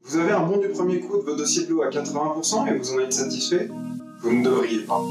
Vous avez un bon du premier coup de vos dossiers de l'eau à 80% et vous en êtes satisfait? Vous ne devriez pas.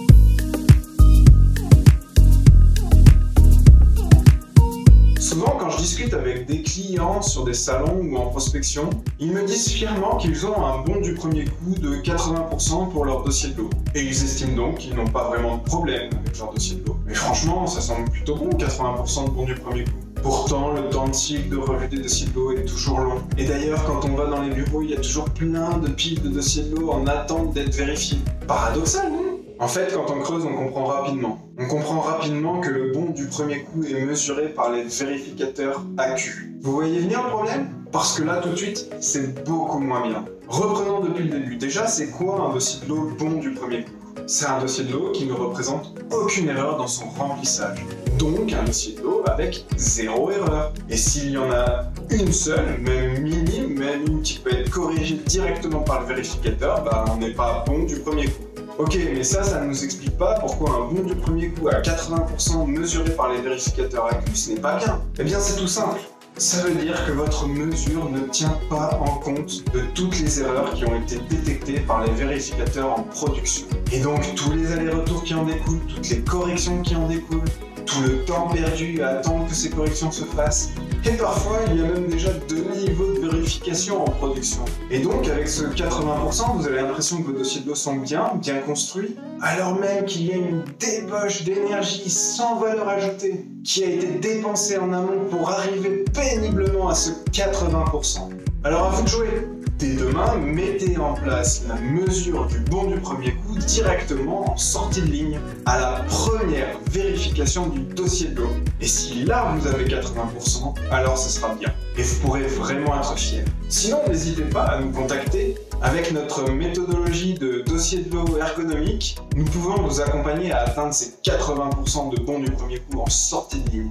Souvent, quand je discute avec des clients sur des salons ou en prospection, ils me disent fièrement qu'ils ont un bon du premier coup de 80% pour leur dossier de l'eau. Et ils estiment donc qu'ils n'ont pas vraiment de problème avec leur dossier de l'eau. Mais franchement, ça semble plutôt bon, 80% de bon du premier coup. Pourtant, le temps de cycle de revue des dossiers de l'eau est toujours long. Et d'ailleurs, quand on va dans les bureaux, il y a toujours plein de piles de dossiers de l'eau en attente d'être vérifiés. Paradoxal, non? En fait, quand on creuse, on comprend rapidement. On comprend rapidement que le bon du premier coup est mesuré par les vérificateurs AQ. Vous voyez venir le problème? Parce que là, tout de suite, c'est beaucoup moins bien. Reprenons depuis le début. Déjà, c'est quoi un dossier de l'eau bon du premier coup? C'est un dossier de l'eau qui ne représente aucune erreur dans son remplissage. Donc un dossier de l'eau avec 0 erreur. Et s'il y en a une seule, même minime, même une qui peut être corrigée directement par le vérificateur, bah on n'est pas bon du premier coup. Ok, mais ça ne nous explique pas pourquoi un bon du premier coup à 80% mesuré par les vérificateurs AQ, ce n'est pas bien. Eh bien c'est tout simple. Ça veut dire que votre mesure ne tient pas en compte de toutes les erreurs qui ont été détectées par les vérificateurs en production. Et donc tous les allers-retours qui en découlent, toutes les corrections qui en découlent, tout le temps perdu à attendre que ces corrections se fassent. Et parfois, il y a même déjà 2 niveaux de vérification en production. Et donc, avec ce 80%, vous avez l'impression que vos dossiers de l'eau sont bien construits, alors même qu'il y a une débauche d'énergie sans valeur ajoutée qui a été dépensée en amont pour arriver péniblement à ce 80%. Alors à vous de jouer. Dès demain, mettez en place la mesure du bon du premier coup directement en sortie de ligne à la première vérification du dossier de l'eau. Et si là vous avez 80%, alors ce sera bien. Et vous pourrez vraiment être fier. Sinon, n'hésitez pas à nous contacter. Avec notre méthodologie de dossier de l'eau ergonomique, nous pouvons vous accompagner à atteindre ces 80% de bon du premier coup en sortie de ligne.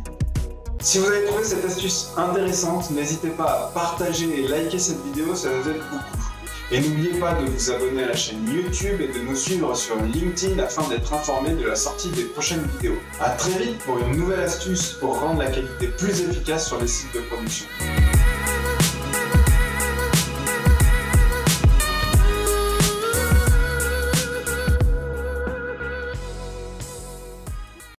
Si vous avez trouvé cette astuce intéressante, n'hésitez pas à partager et liker cette vidéo, ça nous aide beaucoup. Et n'oubliez pas de vous abonner à la chaîne YouTube et de nous suivre sur LinkedIn afin d'être informé de la sortie des prochaines vidéos. A très vite pour une nouvelle astuce pour rendre la qualité plus efficace sur les sites de production.